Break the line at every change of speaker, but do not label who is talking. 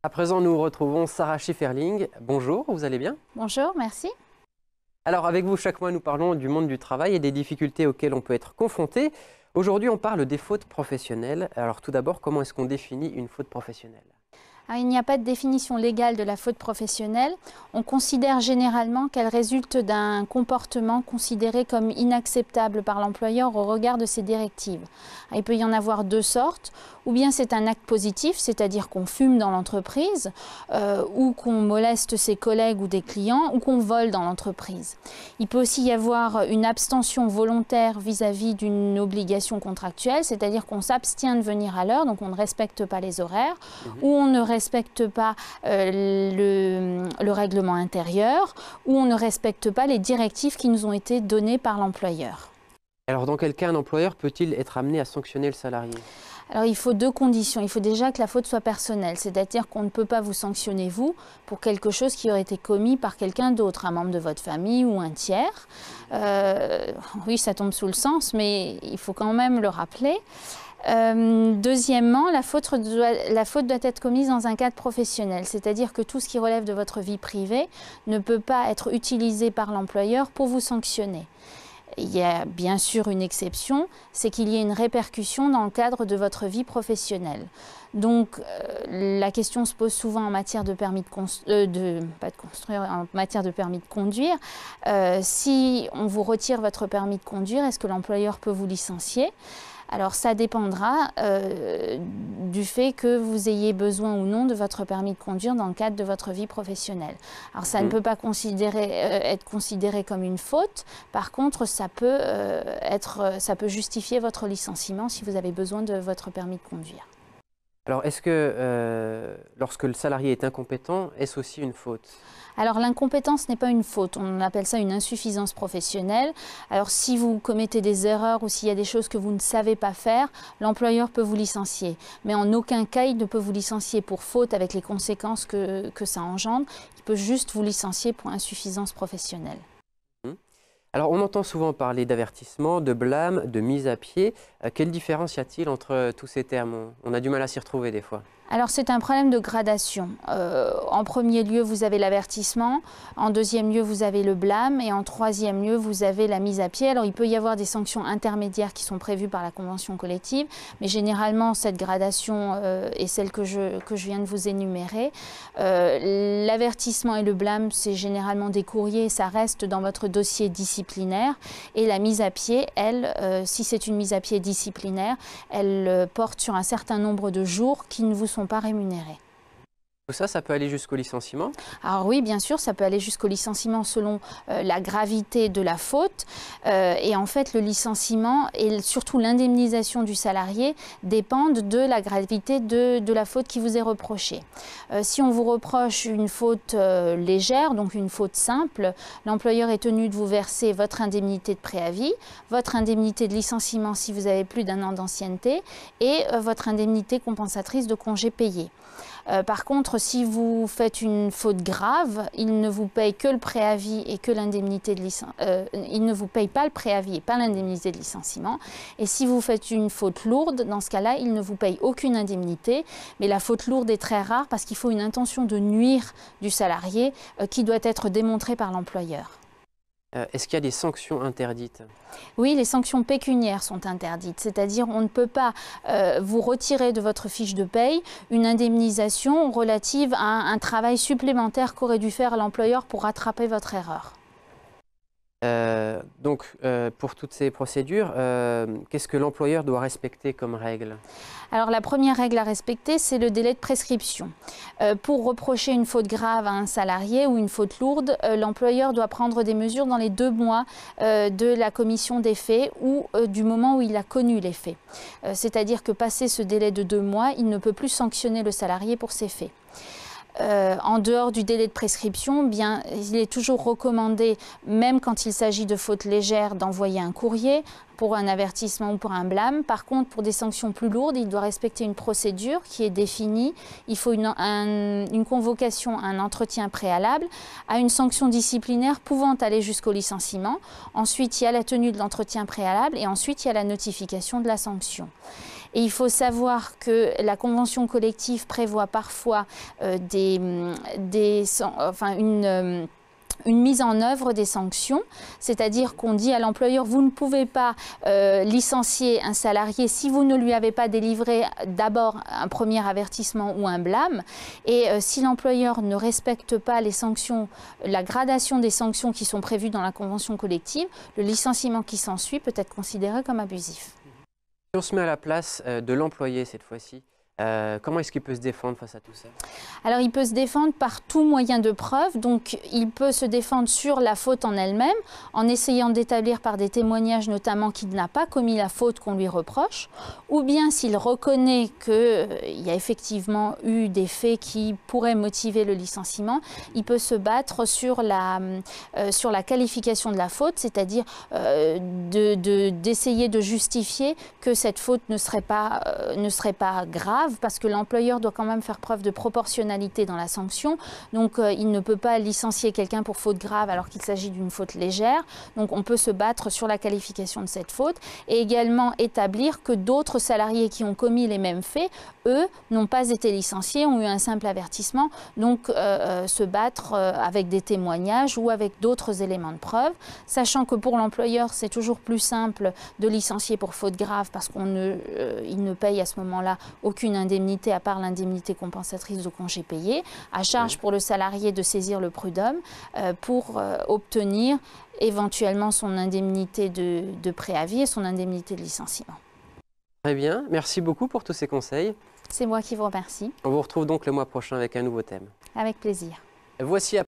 À présent, nous retrouvons Sarah Schifferling. Bonjour, vous allez bien?
Bonjour, merci.
Alors, avec vous, chaque mois, nous parlons du monde du travail et des difficultés auxquelles on peut être confronté. Aujourd'hui, on parle des fautes professionnelles. Alors, tout d'abord, comment est-ce qu'on définit une faute professionnelle?
Il n'y a pas de définition légale de la faute professionnelle. On considère généralement qu'elle résulte d'un comportement considéré comme inacceptable par l'employeur au regard de ses directives. Il peut y en avoir deux sortes. Ou bien c'est un acte positif, c'est-à-dire qu'on fume dans l'entreprise, ou qu'on moleste ses collègues ou des clients, ou qu'on vole dans l'entreprise. Il peut aussi y avoir une abstention volontaire vis-à-vis d'une obligation contractuelle, c'est-à-dire qu'on s'abstient de venir à l'heure, donc on ne respecte pas les horaires, ou on ne respecte pas le règlement intérieur, ou on ne respecte pas les directives qui nous ont été données par l'employeur.
Alors, dans quel cas un employeur peut-il être amené à sanctionner le salarié?
Alors il faut deux conditions. Il faut déjà que la faute soit personnelle, c'est-à-dire qu'on ne peut pas vous sanctionner vous pour quelque chose qui aurait été commis par quelqu'un d'autre, un membre de votre famille ou un tiers. Oui, ça tombe sous le sens, mais il faut quand même le rappeler. Deuxièmement, la faute doit être commise dans un cadre professionnel, c'est-à-dire que tout ce qui relève de votre vie privée ne peut pas être utilisé par l'employeur pour vous sanctionner. Il y a bien sûr une exception, c'est qu'il y ait une répercussion dans le cadre de votre vie professionnelle. Donc la question se pose souvent en matière de permis en matière de permis de conduire. Si on vous retire votre permis de conduire, est-ce que l'employeur peut vous licencier ? Alors ça dépendra du fait que vous ayez besoin ou non de votre permis de conduire dans le cadre de votre vie professionnelle. Alors ça ne peut pas être considéré comme une faute. Par contre, ça peut justifier votre licenciement si vous avez besoin de votre permis de conduire.
Alors, est-ce que lorsque le salarié est incompétent, est-ce aussi une faute?
Alors l'incompétence n'est pas une faute, on appelle ça une insuffisance professionnelle. Alors si vous commettez des erreurs ou s'il y a des choses que vous ne savez pas faire, l'employeur peut vous licencier. Mais en aucun cas, il ne peut vous licencier pour faute avec les conséquences que ça engendre. Il peut juste vous licencier pour insuffisance professionnelle.
Alors, on entend souvent parler d'avertissement, de blâme, de mise à pied. Quelle différence y a-t-il entre tous ces termes? On a du mal à s'y retrouver des fois.
Alors c'est un problème de gradation. En premier lieu, vous avez l'avertissement, en deuxième lieu, vous avez le blâme et en troisième lieu, vous avez la mise à pied. Alors il peut y avoir des sanctions intermédiaires qui sont prévues par la convention collective, mais généralement cette gradation est celle que je viens de vous énumérer. L'avertissement et le blâme, c'est généralement des courriers, ça reste dans votre dossier disciplinaire. Et la mise à pied, elle, si c'est une mise à pied disciplinaire, elle porte sur un certain nombre de jours qui ne vous sont pas rémunérés.
Tout ça, ça peut aller jusqu'au licenciement?
Alors oui, bien sûr, ça peut aller jusqu'au licenciement selon la gravité de la faute. Et en fait, le licenciement et surtout l'indemnisation du salarié dépendent de la gravité de la faute qui vous est reprochée. Si on vous reproche une faute légère, donc une faute simple, l'employeur est tenu de vous verser votre indemnité de préavis, votre indemnité de licenciement si vous avez plus d'un an d'ancienneté et votre indemnité compensatrice de congés payés. Par contre, si vous faites une faute grave, il ne vous paye que le préavis et que l'indemnité de licenciement. Il ne vous paye pas le préavis et pas l'indemnité de licenciement. Et si vous faites une faute lourde, dans ce cas-là, il ne vous paye aucune indemnité. Mais la faute lourde est très rare parce qu'il faut une intention de nuire du salarié qui doit être démontrée par l'employeur.
Est-ce qu'il y a des sanctions interdites?
Oui, les sanctions pécuniaires sont interdites, c'est-à-dire on ne peut pas vous retirer de votre fiche de paye une indemnisation relative à un travail supplémentaire qu'aurait dû faire l'employeur pour rattraper votre erreur.
Pour toutes ces procédures, qu'est-ce que l'employeur doit respecter comme règle?
Alors la première règle à respecter, c'est le délai de prescription. Pour reprocher une faute grave à un salarié ou une faute lourde, l'employeur doit prendre des mesures dans les 2 mois de la commission des faits ou du moment où il a connu les faits. C'est-à-dire que passé ce délai de 2 mois, il ne peut plus sanctionner le salarié pour ces faits. En dehors du délai de prescription, bien, il est toujours recommandé, même quand il s'agit de fautes légères, d'envoyer un courrier pour un avertissement ou pour un blâme. Par contre, pour des sanctions plus lourdes, il doit respecter une procédure qui est définie. Il faut une convocation, un entretien préalable à une sanction disciplinaire pouvant aller jusqu'au licenciement. Ensuite, il y a la tenue de l'entretien préalable et ensuite, il y a la notification de la sanction. Et il faut savoir que la convention collective prévoit parfois une mise en œuvre des sanctions, c'est-à-dire qu'on dit à l'employeur, vous ne pouvez pas licencier un salarié si vous ne lui avez pas délivré d'abord un premier avertissement ou un blâme. Et si l'employeur ne respecte pas les sanctions, la gradation des sanctions qui sont prévues dans la convention collective, le licenciement qui s'ensuit peut être considéré comme abusif.
Si on se met à la place de l'employé cette fois-ci, comment est-ce qu'il peut se défendre face à tout ça?
Alors, il peut se défendre par tout moyen de preuve. Donc, il peut se défendre sur la faute en elle-même, en essayant d'établir par des témoignages notamment qu'il n'a pas commis la faute qu'on lui reproche, ou bien s'il reconnaît qu'il y a effectivement eu des faits qui pourraient motiver le licenciement, il peut se battre sur la qualification de la faute, c'est-à-dire d'essayer de justifier que cette faute ne serait pas grave, parce que l'employeur doit quand même faire preuve de proportionnalité dans la sanction. Donc, il ne peut pas licencier quelqu'un pour faute grave alors qu'il s'agit d'une faute légère. Donc, on peut se battre sur la qualification de cette faute et également établir que d'autres salariés qui ont commis les mêmes faits, eux, n'ont pas été licenciés, ont eu un simple avertissement. Donc, se battre avec des témoignages ou avec d'autres éléments de preuve, sachant que pour l'employeur, c'est toujours plus simple de licencier pour faute grave parce qu'il ne paye à ce moment-là aucune indemnité à part l'indemnité compensatrice de congé payé, à charge pour le salarié de saisir le prud'homme pour obtenir éventuellement son indemnité de préavis et son indemnité de licenciement.
Très bien, merci beaucoup pour tous ces conseils.
C'est moi qui vous remercie.
On vous retrouve donc le mois prochain avec un nouveau thème.
Avec plaisir.
Voici